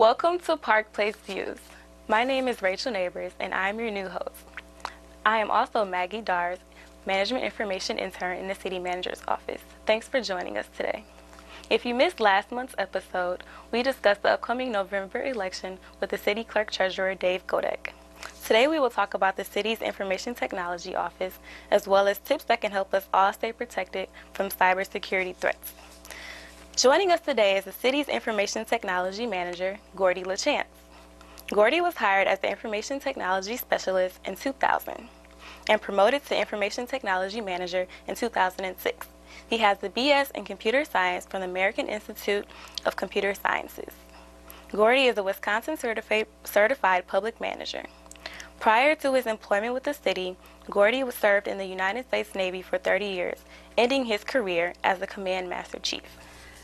Welcome to Park Place Views. My name is Rachel Nabors, and I am your new host. I am also Maggie Darr's Management Information Intern in the City Manager's Office. Thanks for joining us today. If you missed last month's episode, we discussed the upcoming November election with the City Clerk Treasurer Dave Godek. Today we will talk about the City's Information Technology Office, as well as tips that can help us all stay protected from cybersecurity threats. Joining us today is the City's Information Technology Manager, Gordy LaChance. Gordy was hired as the Information Technology Specialist in 2000 and promoted to Information Technology Manager in 2006. He has a BS in Computer Science from the American Institute of Computer Sciences. Gordy is a Wisconsin certified public manager. Prior to his employment with the city, Gordy served in the United States Navy for 30 years, ending his career as a Command Master Chief.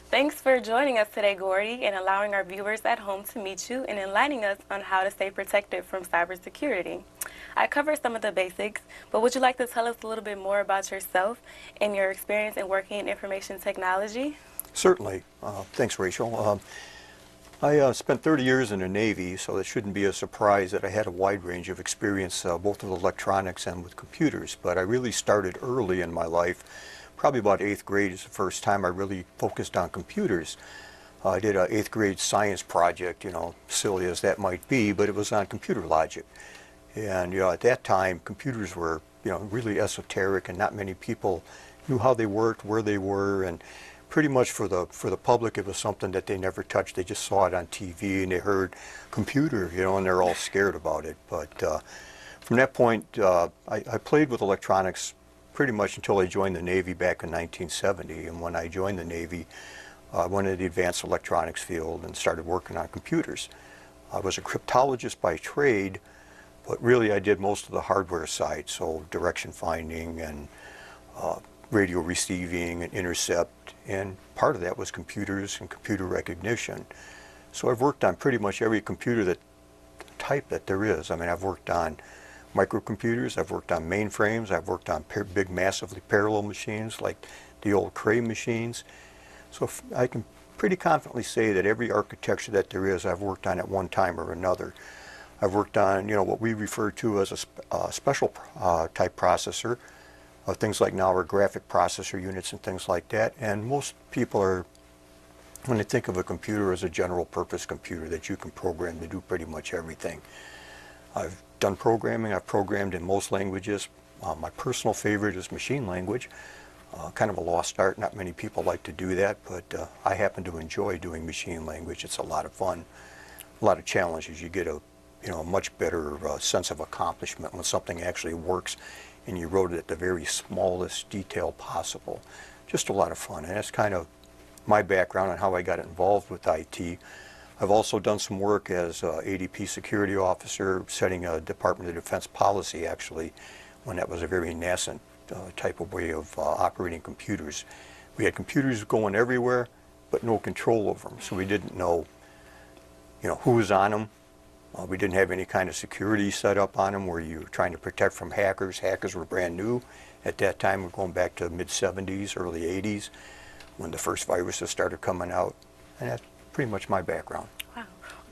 Thanks for joining us today, Gordy, and allowing our viewers at home to meet you and enlightening us on how to stay protected from cybersecurity. I covered some of the basics, but would you like to tell us a little bit more about yourself and your experience in working in information technology? Certainly. Thanks, Rachel. I spent 30 years in the Navy, so it shouldn't be a surprise that I had a wide range of experience, both with electronics and with computers. But I really started early in my life. Probably about 8th grade is the first time I really focused on computers. I did an 8th grade science project, silly as that might be, but it was on computer logic. And at that time, computers were, really esoteric, and not many people knew how they worked, where they were, and pretty much for the public, it was something that they never touched. They just saw it on TV and they heard computer, and they're all scared about it. But from that point, I played with electronics pretty much until I joined the Navy back in 1970. And when I joined the Navy, I went into the advanced electronics field and started working on computers. I was a cryptologist by trade, but really I did most of the hardware side, so direction finding and radio receiving and intercept, and part of that was computers and computer recognition. So I've worked on pretty much every computer type that there is. I mean, I've worked on microcomputers, I've worked on mainframes, I've worked on big, massively parallel machines like the old Cray machines. So I can pretty confidently say that every architecture that there is, I've worked on at one time or another. I've worked on, what we refer to as a special type processor, things like now are graphic processor units and things like that. And most people when they think of a computer as a general purpose computer that you can program to do pretty much everything. I've done programming. I've programmed in most languages. My personal favorite is machine language. Kind of a lost art. Not many people like to do that, but I happen to enjoy doing machine language. It's a lot of fun, a lot of challenges. You get a much better sense of accomplishment when something actually works and you wrote it at the very smallest detail possible. Just a lot of fun, and that's kind of my background on how I got involved with IT. I've also done some work as ADP security officer, setting a Department of Defense policy, actually, when that was a very nascent type of way of operating computers. We had computers going everywhere, but no control over them, so we didn't know, who was on them. We didn't have any kind of security set up on them where you were trying to protect from hackers. Hackers were brand new at that time. We're going back to the mid-70s, early 80s, when the first viruses started coming out, and that's pretty much my background. Wow.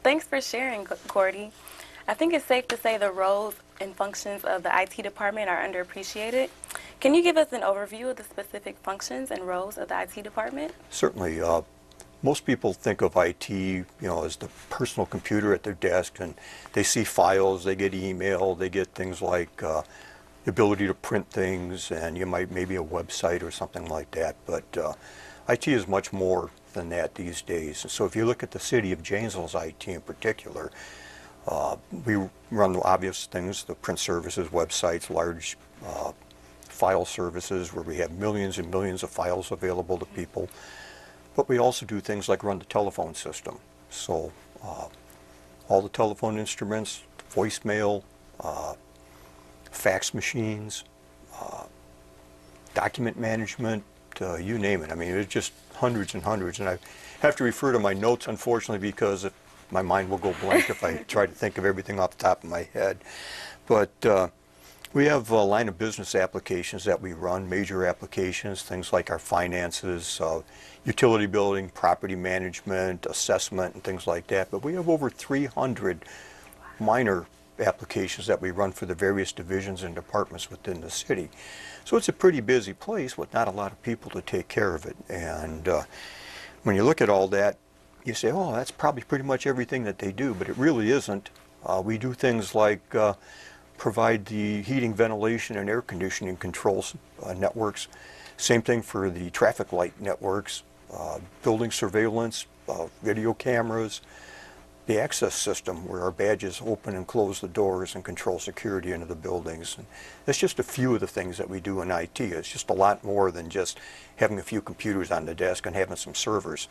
Thanks for sharing, Gordy. I think it's safe to say the roles and functions of the IT department are underappreciated. Can you give us an overview of the specific functions and roles of the IT department? Certainly. Most people think of IT, as the personal computer at their desk, and they see files, they get email, they get things like the ability to print things, and maybe a website or something like that. But IT is much more than that these days. And so if you look at the city of Janesville's IT in particular, we run the obvious things, the print services, websites, large file services where we have millions and millions of files available to people. But we also do things like run the telephone system. So all the telephone instruments, voicemail, fax machines, document management, you name it. I mean, it's just hundreds and hundreds. And I have to refer to my notes, unfortunately, because my mind will go blank if I try to think of everything off the top of my head. But We have a line of business applications that we run, major applications, things like our finances, utility billing, property management, assessment, and things like that. But we have over 300 minor applications that we run for the various divisions and departments within the city. So it's a pretty busy place with not a lot of people to take care of it. And when you look at all that, you say, oh, that's probably pretty much everything that they do, but it really isn't. We do things like provide the heating, ventilation, and air conditioning controls networks. Same thing for the traffic light networks, building surveillance, video cameras, the access system where our badges open and close the doors and control security into the buildings. And that's just a few of the things that we do in IT. It's just a lot more than just having a few computers on the desk and having some servers.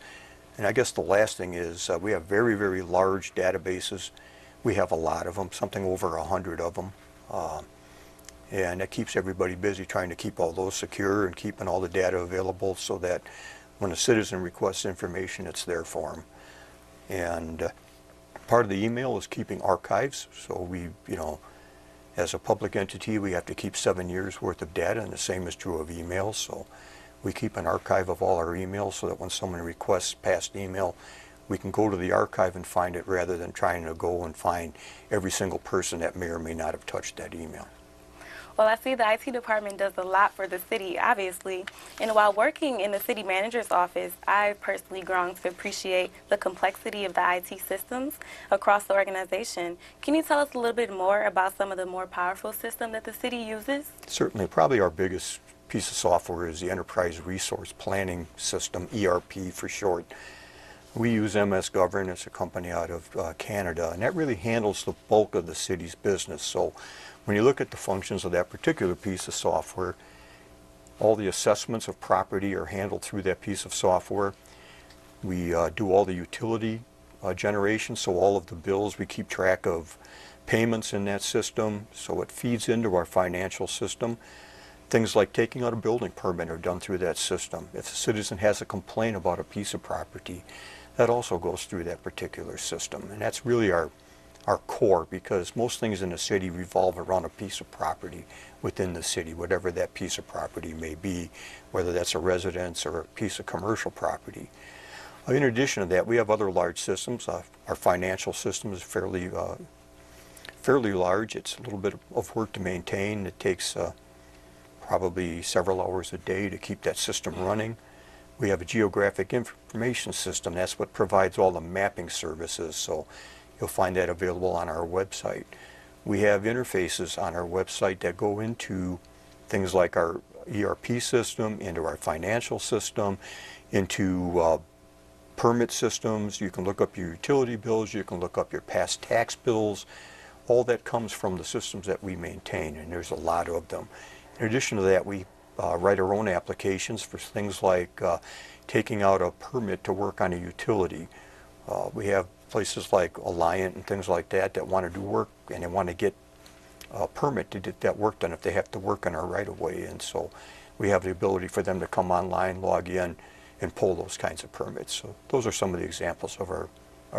And I guess the last thing is we have very, very large databases. We have a lot of them, something over 100 of them. And that keeps everybody busy trying to keep all those secure and keeping all the data available so that when a citizen requests information, it's there for them. And part of the email is keeping archives. So we, as a public entity, we have to keep 7 years worth of data, and the same is true of emails. So we keep an archive of all our emails so that when someone requests past email, we can go to the archive and find it rather than trying to go and find every single person that may or may not have touched that email. Well, I see the IT department does a lot for the city, obviously. And while working in the city manager's office, I've personally grown to appreciate the complexity of the IT systems across the organization. Can you tell us a little bit more about some of the more powerful systems that the city uses? Certainly. Probably our biggest piece of software is the Enterprise Resource Planning System, ERP for short. We use MS Govern. It's a company out of Canada, and that really handles the bulk of the city's business. So when you look at the functions of that particular piece of software, all the assessments of property are handled through that piece of software. We do all the utility generation, so all of the bills, we keep track of payments in that system, so it feeds into our financial system. Things like taking out a building permit are done through that system. If a citizen has a complaint about a piece of property, that also goes through that particular system. And that's really our core, because most things in the city revolve around a piece of property within the city, whatever that piece of property may be, whether that's a residence or a piece of commercial property. In addition to that, we have other large systems. Our financial system is fairly large. It's a little bit of work to maintain. It takes probably several hours a day to keep that system running. We have a geographic information system. That's what provides all the mapping services, so you'll find that available on our website. We have interfaces on our website that go into things like our ERP system, into our financial system, into permit systems. You can look up your utility bills, you can look up your past tax bills. All that comes from the systems that we maintain, and there's a lot of them. In addition to that, we write our own applications for things like taking out a permit to work on a utility. We have places like Alliant and things like that that want to do work, and they want to get a permit to get that work done if they have to work in our right-of-way. And so we have the ability for them to come online, log in, and pull those kinds of permits. So those are some of the examples of our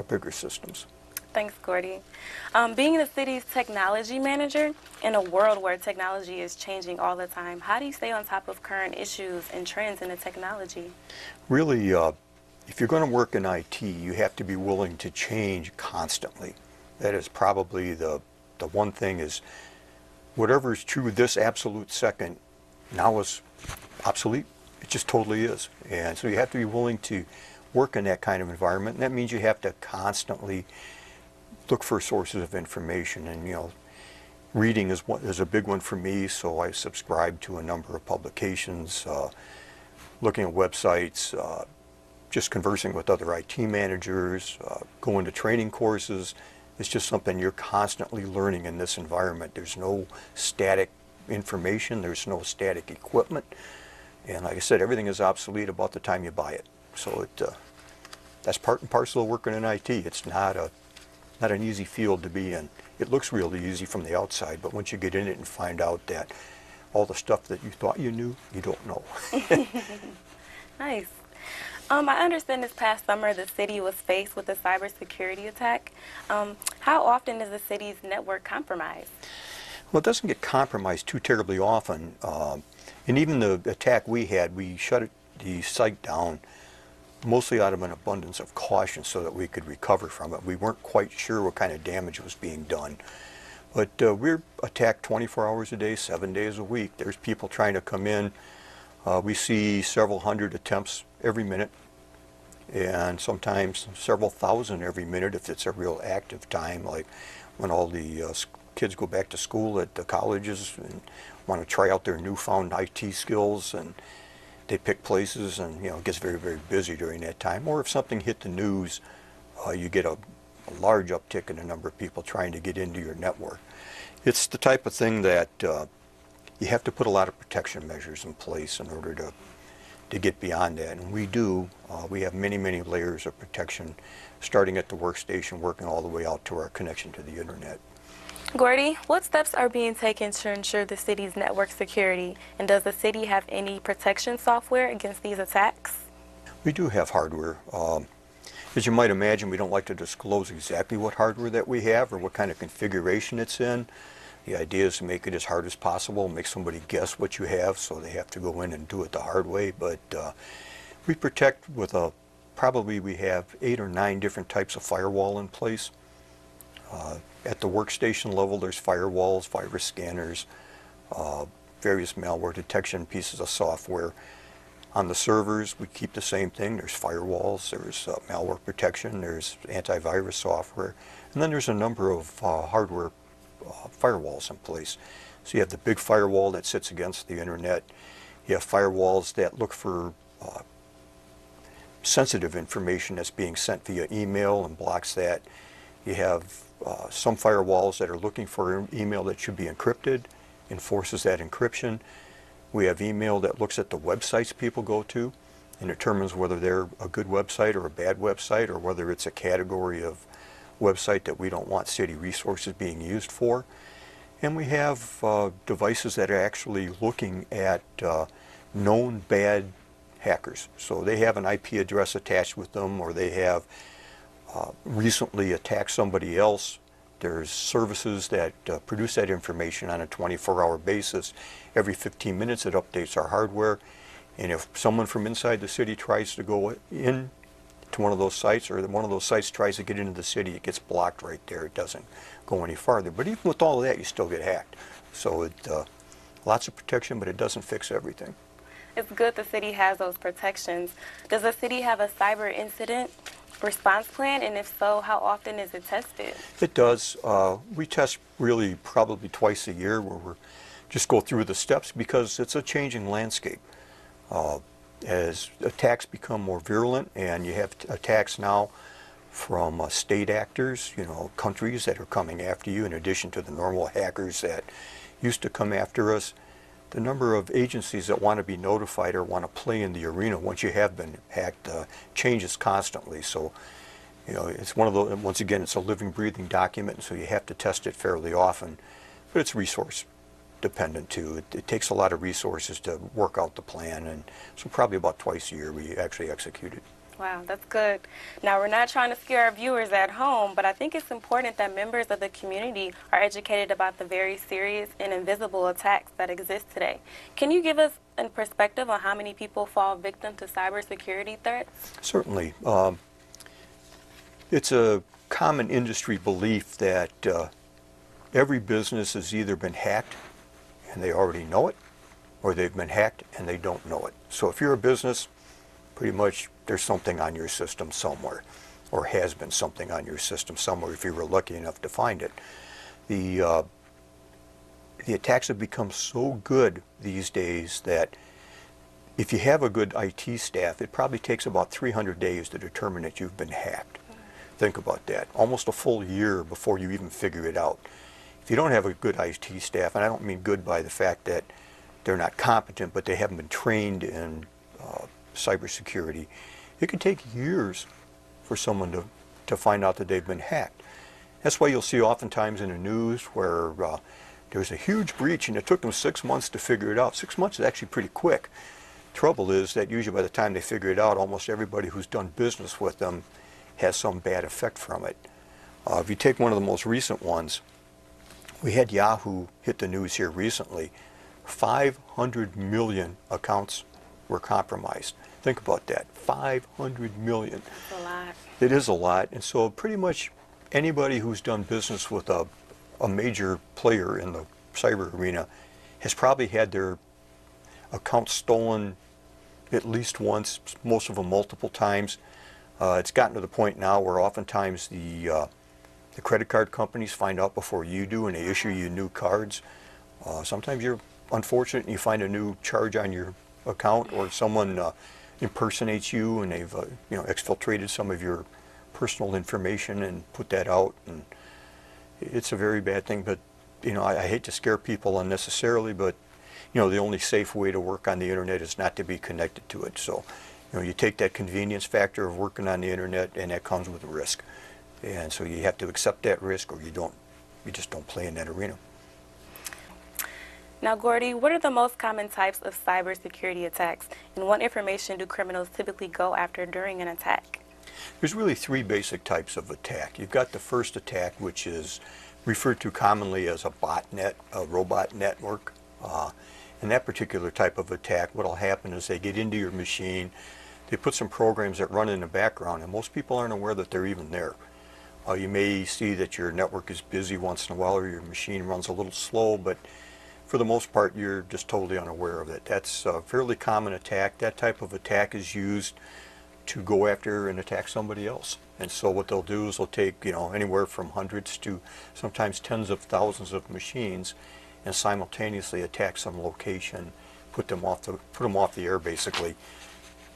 bigger systems. Thanks, Gordy. Being the city's technology manager in a world where technology is changing all the time, how do you stay on top of current issues and trends in the technology? Really, if you're going to work in IT, you have to be willing to change constantly. That is probably the one thing is whatever is true this absolute second now is obsolete. It just totally is. And so you have to be willing to work in that kind of environment. And that means you have to constantly look for sources of information, and reading is a big one for me, so I subscribe to a number of publications, looking at websites, just conversing with other IT managers, going to training courses. It's just something you're constantly learning in this environment. There's no static information, there's no static equipment, and like I said, everything is obsolete about the time you buy it. So that's part and parcel of working in IT. It's not an easy field to be in. It looks really easy from the outside, but once you get in it and find out that all the stuff that you thought you knew, you don't know. Nice. I understand this past summer the city was faced with a cybersecurity attack. How often is the city's network compromised? Well, it doesn't get compromised too terribly often. And even the attack we had, we shut the site down mostly out of an abundance of caution so that we could recover from it. We weren't quite sure what kind of damage was being done. But we're attacked 24 hours a day, 7 days a week. There's people trying to come in. We see several hundred attempts every minute, and sometimes several thousand every minute if it's a real active time, like when all the kids go back to school at the colleges and want to try out their newfound IT skills, and they pick places, and it gets very, very busy during that time. Or if something hit the news, you get a large uptick in the number of people trying to get into your network. It's the type of thing that you have to put a lot of protection measures in place in order to get beyond that, and we do. We have many, many layers of protection, starting at the workstation, working all the way out to our connection to the internet. Gordy, what steps are being taken to ensure the city's network security, and does the city have any protection software against these attacks? We do have hardware. As you might imagine, we don't like to disclose exactly what hardware that we have or what kind of configuration it's in. The idea is to make it as hard as possible, make somebody guess what you have so they have to go in and do it the hard way. But we protect with probably we have 8 or 9 different types of firewall in place. At the workstation level, there's firewalls, virus scanners, various malware detection pieces of software. On the servers, we keep the same thing. There's firewalls, there's malware protection, there's antivirus software, and then there's a number of hardware firewalls in place. So you have the big firewall that sits against the internet. You have firewalls that look for sensitive information that's being sent via email and blocks that. You have some firewalls that are looking for email that should be encrypted, enforces that encryption. We have email that looks at the websites people go to and determines whether they're a good website or a bad website, or whether it's a category of website that we don't want city resources being used for. And we have devices that are actually looking at known bad hackers. So they have an IP address attached with them, or they have recently attacked somebody else. There's services that produce that information on a 24-hour basis. Every 15 minutes it updates our hardware, and if someone from inside the city tries to go in to one of those sites, or one of those sites tries to get into the city, it gets blocked right there. It doesn't go any farther. But even with all of that, you still get hacked. So lots of protection, but it doesn't fix everything. It's good the city has those protections. Does the city have a cyber incident response plan, and if so, how often is it tested? It does. We test really probably twice a year, where we just go through the steps, because it's a changing landscape. As attacks become more virulent, and you have attacks now from state actors, countries that are coming after you, in addition to the normal hackers that used to come after us. The number of agencies that want to be notified or want to play in the arena once you have been hacked changes constantly. So, it's one of those, once again, it's a living, breathing document, so you have to test it fairly often. But it's resource dependent too. It takes a lot of resources to work out the plan, and so probably about twice a year we actually execute it. Wow, that's good. Now, we're not trying to scare our viewers at home, but I think it's important that members of the community are educated about the very serious and invisible attacks that exist today. Can you give us a perspective on how many people fall victim to cybersecurity threats? Certainly. It's a common industry belief that every business has either been hacked and they already know it, or they've been hacked and they don't know it. So if you're a business, pretty much there's something on your system somewhere, or has been something on your system somewhere if you were lucky enough to find it. The attacks have become so good these days that if you have a good IT staff, it probably takes about 300 days to determine that you've been hacked. Think about that. Almost a full year before you even figure it out. If you don't have a good IT staff, and I don't mean good by the fact that they're not competent, but they haven't been trained in cybersecurity, it can take years for someone to find out that they've been hacked. That's why you'll see oftentimes in the news where there's a huge breach and it took them 6 months to figure it out. 6 months is actually pretty quick. Trouble is that usually by the time they figure it out, almost everybody who's done business with them has some bad effect from it. If you take one of the most recent ones, We had Yahoo hit the news here recently. 500 million accounts were compromised. Think about that, 500 million. That's a lot. It is a lot, and so pretty much anybody who's done business with a major player in the cyber arena has probably had their account stolen at least once, most of them multiple times. It's gotten to the point now where oftentimes the credit card companies find out before you do, and they issue you new cards. Sometimes you're unfortunate and you find a new charge on your account, or someone impersonates you and they've exfiltrated some of your personal information and put that out, and it's a very bad thing. But I hate to scare people unnecessarily, but the only safe way to work on the internet is not to be connected to it. So you take that convenience factor of working on the internet, and that comes with risk, and so you have to accept that risk, or you just don't play in that arena. Now, Gordy, what are the most common types of cybersecurity attacks, and what information do criminals typically go after during an attack? There's really three basic types of attack. You've got the first attack, which is referred to commonly as a botnet, a robot network. In that particular type of attack, what will happen is they get into your machine, they put some programs that run in the background, and most people aren't aware that they're even there. You may see that your network is busy once in a while, or your machine runs a little slow, but for the most part, you're just totally unaware of it. That's a fairly common attack. That type of attack is used to go after and attack somebody else. And so what they'll do is they'll take anywhere from hundreds to sometimes tens of thousands of machines and simultaneously attack some location, put them off the air basically.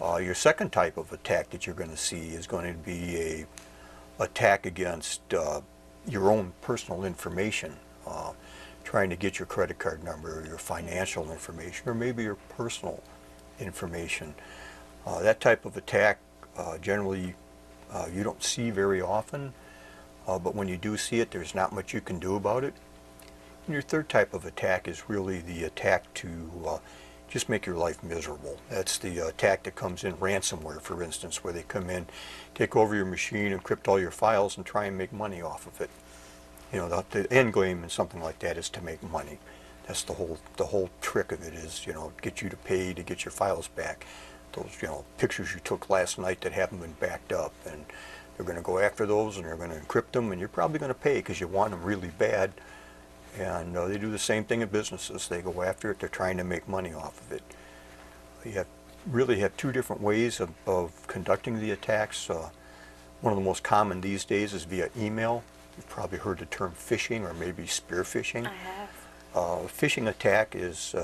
Your second type of attack that you're going to see is going to be a attack against your own personal information, trying to get your credit card number, or your financial information, or maybe your personal information. That type of attack generally you don't see very often, but when you do see it, there's not much you can do about it. And your third type of attack is really the attack to just make your life miserable. That's the attack that comes in ransomware, for instance, where they come in, take over your machine, encrypt all your files, and try and make money off of it. The end game in something like that is to make money. That's the whole trick of it, is get you to pay to get your files back. Those pictures you took last night that haven't been backed up, and they're going to go after those, and they're going to encrypt them, and you're probably going to pay because you want them really bad. And they do the same thing in businesses. They go after it. They're trying to make money off of it. You really have two different ways of conducting the attacks. One of the most common these days is via email. You've probably heard the term phishing, or maybe spear phishing. I have. Phishing attack is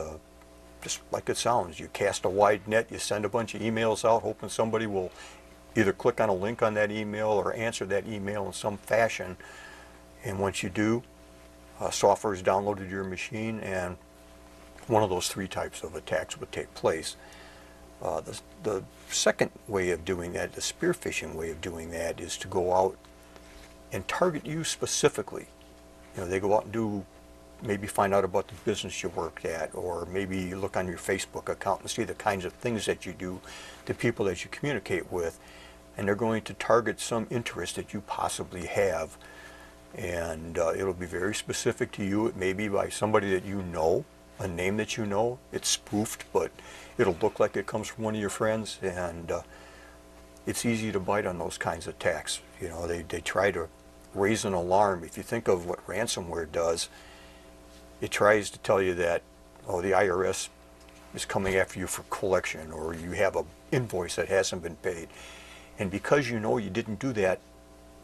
just like it sounds. You cast a wide net, you send a bunch of emails out, hoping somebody will either click on a link on that email or answer that email in some fashion. And once you do, software is downloaded to your machine, and one of those three types of attacks would take place. The second way of doing that, the spear phishing way of doing that, is to go out and target you specifically. They go out and maybe find out about the business you worked at, or maybe look on your Facebook account and see the kinds of things that you do, the people that you communicate with, and they're going to target some interest that you possibly have. And it'll be very specific to you. It may be by somebody that you know, a name that you know. It's spoofed, but it'll look like it comes from one of your friends, and it's easy to bite on those kinds of attacks. They try to raise an alarm. If you think of what ransomware does, it tries to tell you that, the IRS is coming after you for collection, or you have an invoice that hasn't been paid. And because you didn't do that,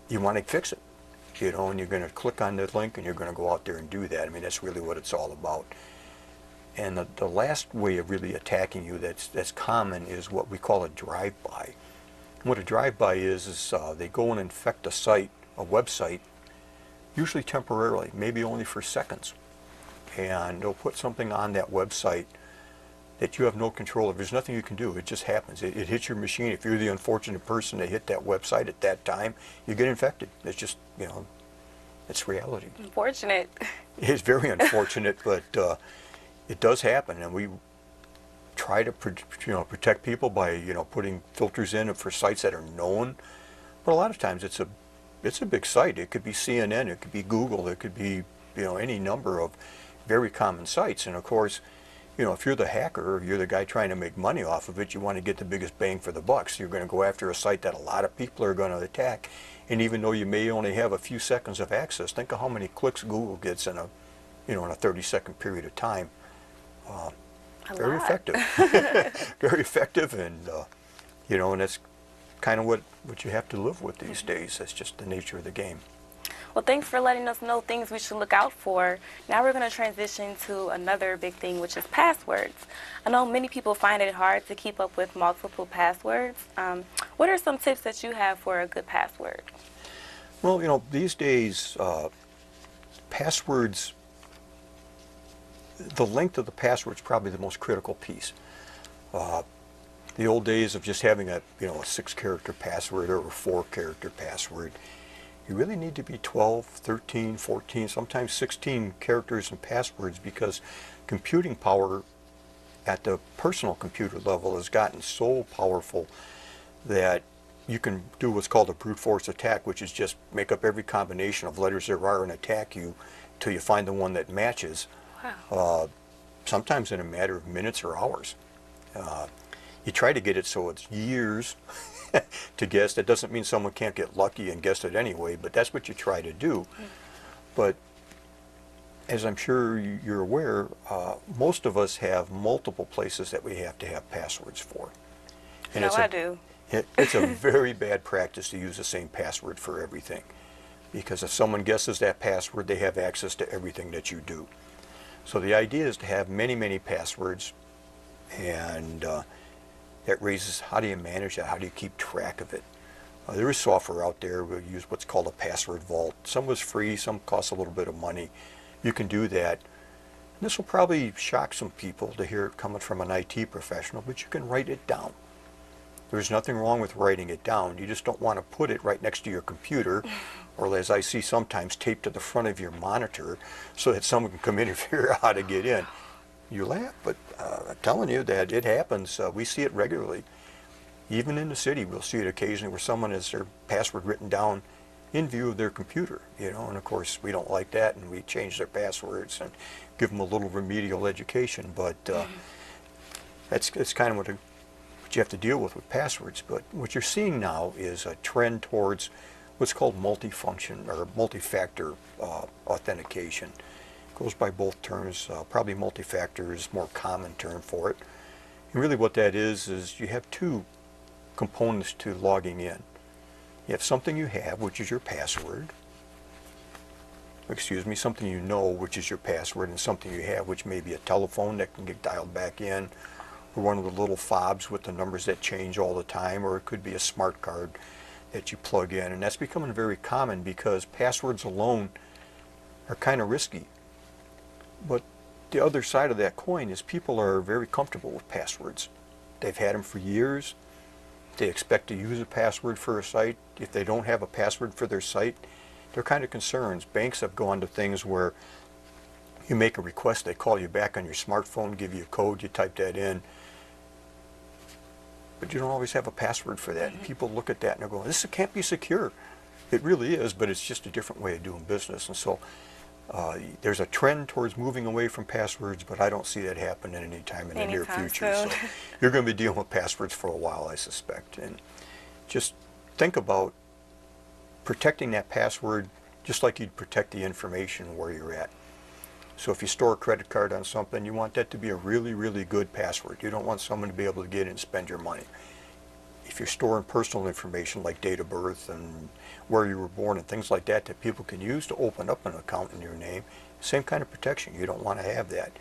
you want to fix it. And you're going to click on the link, and you're going to go out there and do that. I mean, that's really what it's all about. And the last way of really attacking you that's common is what we call a drive-by. And what a drive-by is they go and infect a site, a website, usually temporarily, maybe only for seconds. And they'll put something on that website that you have no control of. There's nothing you can do. It just happens. It hits your machine. If you're the unfortunate person that hit that website at that time, you get infected. It's just, it's reality. Unfortunate. It's very unfortunate, but it does happen, and we try to protect people by putting filters in for sites that are known. But a lot of times it's a big site. It could be CNN, it could be Google, it could be any number of very common sites. And of course, if you're the hacker, or you're the guy trying to make money off of it, you want to get the biggest bang for the buck. So you're going to go after a site that a lot of people are going to attack. And even though you may only have a few seconds of access, think of how many clicks Google gets in a 30-second period of time. Very effective. Very effective, and and that's kind of what you have to live with these days. That's just the nature of the game. Well, thanks for letting us know things we should look out for. Now we're going to transition to another big thing, which is passwords. I know many people find it hard to keep up with multiple passwords. What are some tips that you have for a good password? Well, these days, passwords, the length of the password is probably the most critical piece. The old days of just having a 6-character password or a 4-character password, you really need to be 12, 13, 14, sometimes 16 characters and passwords, because computing power at the personal computer level has gotten so powerful that you can do what's called a brute force attack, which is just make up every combination of letters there are and attack you till you find the one that matches. Wow. Sometimes in a matter of minutes or hours. You try to get it so it's years to guess. That doesn't mean someone can't get lucky and guess it anyway, but that's what you try to do. But as I'm sure you're aware, most of us have multiple places that we have to have passwords for. And I do. It's a very bad practice to use the same password for everything, because if someone guesses that password, they have access to everything that you do. So the idea is to have many, many passwords, and that raises, how do you manage that? How do you keep track of it? There is software out there. We use what's called a password vault. Some is free, some costs a little bit of money. You can do that. And this will probably shock some people to hear it coming from an IT professional, but you can write it down. There's nothing wrong with writing it down. You just don't want to put it right next to your computer, or as I see sometimes, taped to the front of your monitor so that someone can come in and figure out how to get in. You laugh, but I'm telling you that it happens. We see it regularly. Even in the city, we'll see it occasionally where someone has their password written down in view of their computer, and of course we don't like that, and we change their passwords and give them a little remedial education, but that's kind of what you have to deal with passwords. But what you're seeing now is a trend towards what's called multi-function or multi-factor authentication. It goes by both terms. Probably multi-factor is a more common term for it. And really what that is you have two components to logging in. You have something you have, which is your password. Excuse me, something you know, which is your password, and something you have, which may be a telephone that can get dialed back in, or one of the little fobs with the numbers that change all the time, or it could be a smart card that you plug in. And that's becoming very common because passwords alone are kind of risky. But the other side of that coin is people are very comfortable with passwords. They've had them for years. They expect to use a password for a site. If they don't have a password for their site, they're kind of concerned. Banks have gone to things where you make a request, they call you back on your smartphone, give you a code, you type that in, but you don't always have a password for that. And people look at that and they're going, this can't be secure. It really is, but it's just a different way of doing business. And so there's a trend towards moving away from passwords, but I don't see that happening anytime in the near future. So you're going to be dealing with passwords for a while, I suspect. And just think about protecting that password just like you'd protect the information where you're at. So if you store a credit card on something, you want that to be a really, really good password. You don't want someone to be able to get in and spend your money. If you're storing personal information like date of birth and where you were born and things like that that people can use to open up an account in your name, same kind of protection. You don't want to have that.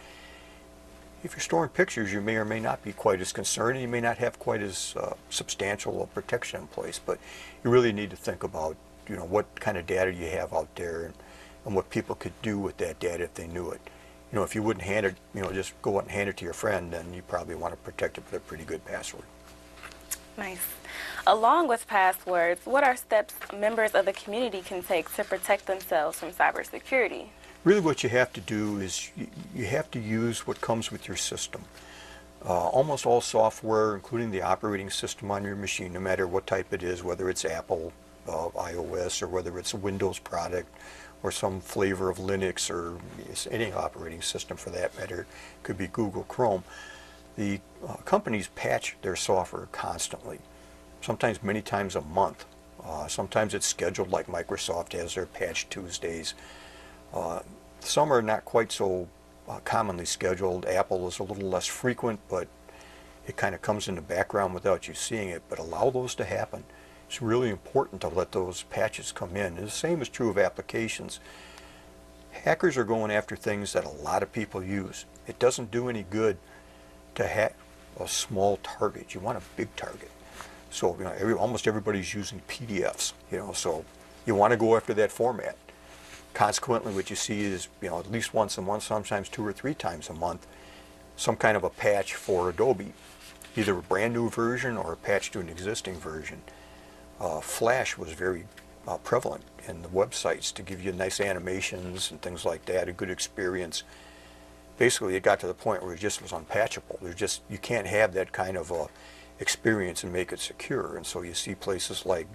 If you're storing pictures, you may or may not be quite as concerned, and you may not have quite as substantial a protection in place, but you really need to think about what kind of data you have out there and what people could do with that data if they knew it. If you wouldn't hand it, just go out and hand it to your friend, then you probably want to protect it with a pretty good password. Nice. Along with passwords, what are steps members of the community can take to protect themselves from cybersecurity? Really what you have to do is you have to use what comes with your system. Almost all software, including the operating system on your machine, no matter what type it is, whether it's Apple, iOS, or whether it's a Windows product, or some flavor of Linux or any operating system for that matter. Could be Google Chrome. The companies patch their software constantly, sometimes many times a month. Sometimes it's scheduled, like Microsoft has their patch Tuesdays. Some are not quite so commonly scheduled. Apple is a little less frequent, but it kind of comes in the background without you seeing it. But allow those to happen. It's really important to let those patches come in. And the same is true of applications. Hackers are going after things that a lot of people use. It doesn't do any good to hack a small target. You want a big target. So almost everybody's using PDFs. So you want to go after that format. Consequently, what you see is at least once a month, sometimes 2 or 3 times a month, some kind of a patch for Adobe, either a brand new version or a patch to an existing version. Flash was very prevalent in the websites to give you nice animations and things like that, a good experience. Basically, it got to the point where it just was unpatchable. You can't have that kind of experience and make it secure. And so you see places like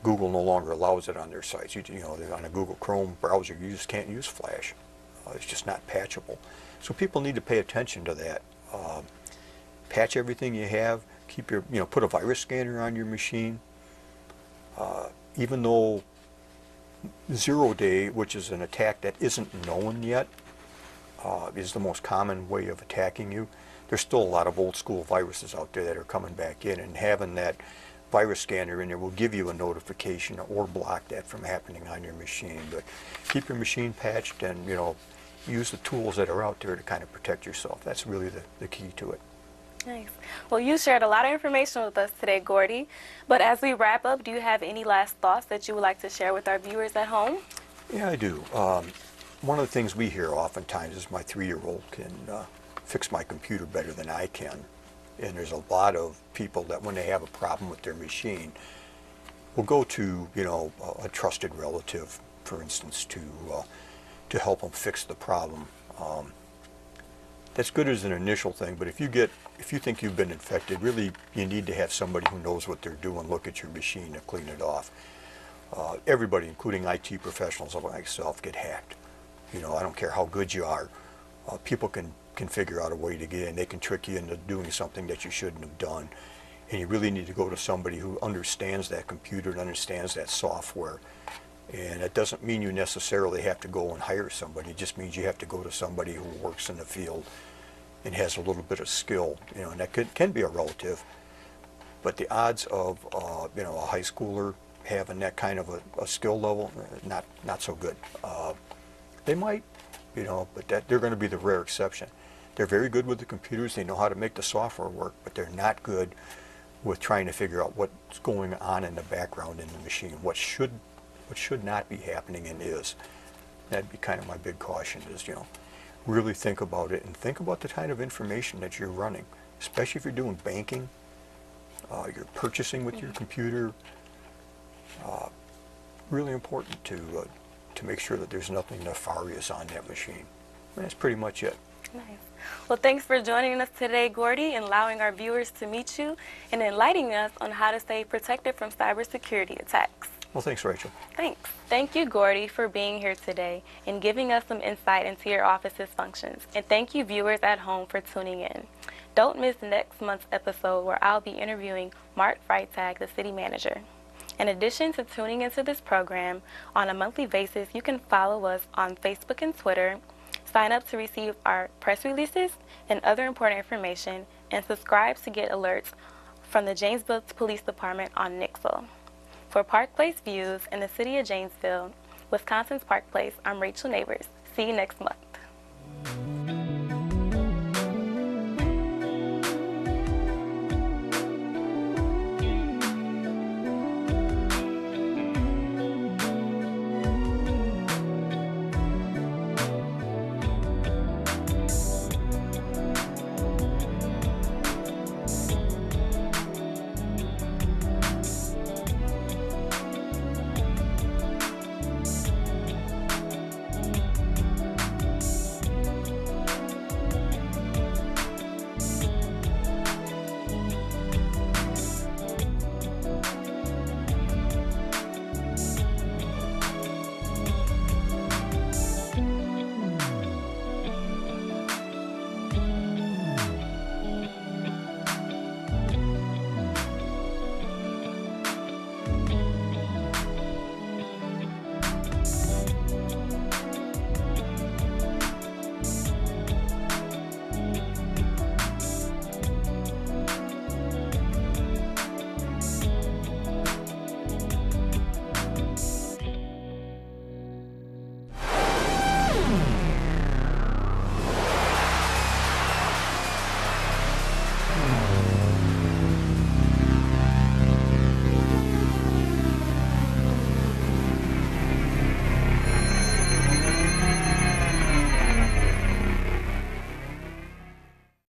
Google no longer allows it on their sites. On a Google Chrome browser, you just can't use Flash. It's just not patchable. So people need to pay attention to that. Patch everything you have. Keep your, put a virus scanner on your machine. Even though 0-day, which is an attack that isn't known yet, is the most common way of attacking you, there's still a lot of old school viruses out there that are coming back in, and having that virus scanner in there will give you a notification or block that from happening on your machine. But keep your machine patched and, use the tools that are out there to kind of protect yourself. That's really the key to it. Nice. Well, you shared a lot of information with us today, Gordy. But as we wrap up, do you have any last thoughts that you would like to share with our viewers at home? Yeah, I do. One of the things we hear oftentimes is my 3-year-old can fix my computer better than I can. And there's a lot of people that when they have a problem with their machine will go to, a trusted relative, for instance, to help them fix the problem. That's good as an initial thing, but if you think you've been infected, really you need to have somebody who knows what they're doing look at your machine to clean it off. Everybody, including IT professionals like myself, get hacked. I don't care how good you are. People can figure out a way to get in. They can trick you into doing something that you shouldn't have done. And you really need to go to somebody who understands that computer and understands that software. And it doesn't mean you necessarily have to go and hire somebody. It just means you have to go to somebody who works in the field and has a little bit of skill. And that can be a relative. But the odds of a high schooler having that kind of a skill level, not so good. They might, but they're going to be the rare exception. They're very good with the computers. They know how to make the software work, but they're not good with trying to figure out what's going on in the background in the machine, what should not be happening and is. That'd be kind of my big caution is, really think about it and think about the kind of information that you're running, especially if you're doing banking, you're purchasing with your computer. Really important to make sure that there's nothing nefarious on that machine. And that's pretty much it. Nice. Well, thanks for joining us today, Gordy, and allowing our viewers to meet you and enlightening us on how to stay protected from cybersecurity attacks. Well, thanks, Rachel. Thanks. Thank you, Gordy, for being here today and giving us some insight into your office's functions. And thank you, viewers at home, for tuning in. Don't miss next month's episode where I'll be interviewing Mark Freitag, the city manager. In addition to tuning into this program on a monthly basis, you can follow us on Facebook and Twitter, sign up to receive our press releases and other important information, and subscribe to get alerts from the Janesville Police Department on Nixle. For Park Place Views in the city of Janesville, Wisconsin's Park Place, I'm Rachel Nabors. See you next month.